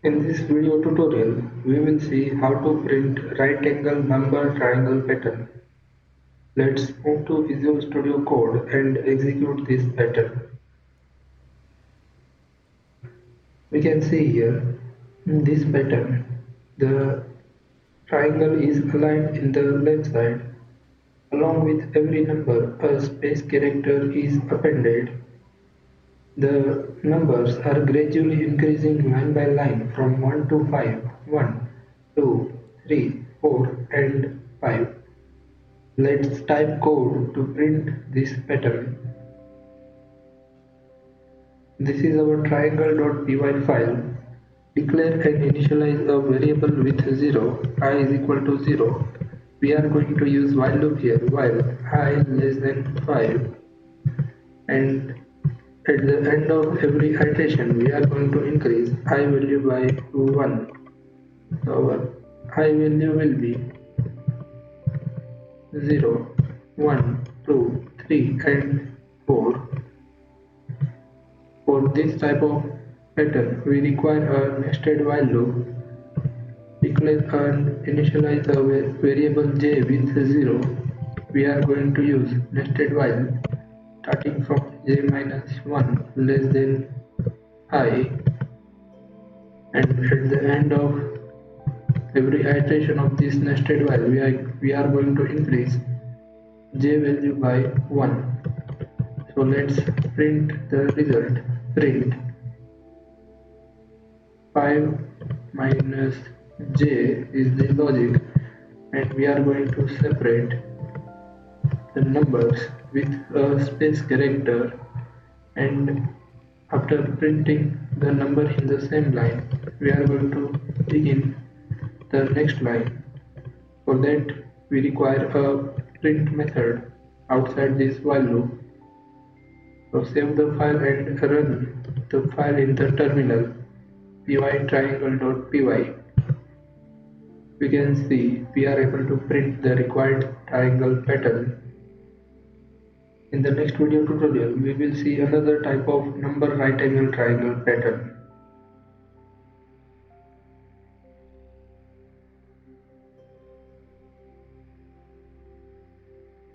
In this video tutorial, we will see how to print right angle number triangle pattern. Let's move to Visual Studio Code and execute this pattern. We can see here in this pattern, the triangle is aligned in the left side. Along with every number, a space character is appended. The numbers are gradually increasing line by line from 1 to 5, 1, 2, 3, 4 and 5. Let's type code to print this pattern. This is our triangle.py file. Declare and initialize a variable with 0, I is equal to 0. We are going to use while loop here, while I less than 5, and at the end of every iteration we are going to increase I value by 1. So our I value will be 0, 1, 2, 3 and 4. For this type of pattern, we require a nested while loop. Declare and initialize a variable j with 0. We are going to use nested while starting from j minus 1 less than I, and at the end of every iteration of this nested while we are going to increase j value by 1. So let's print the result. Print 5 minus j is the logic, and we are going to separate the numbers with a space character, and after printing the number in the same line we are going to begin the next line. For that we require a print method outside this while loop. So save the file and run the file in the terminal pytriangle.py. We can see we are able to print the required triangle pattern. In the next video tutorial, we will see another type of number right angle triangle pattern.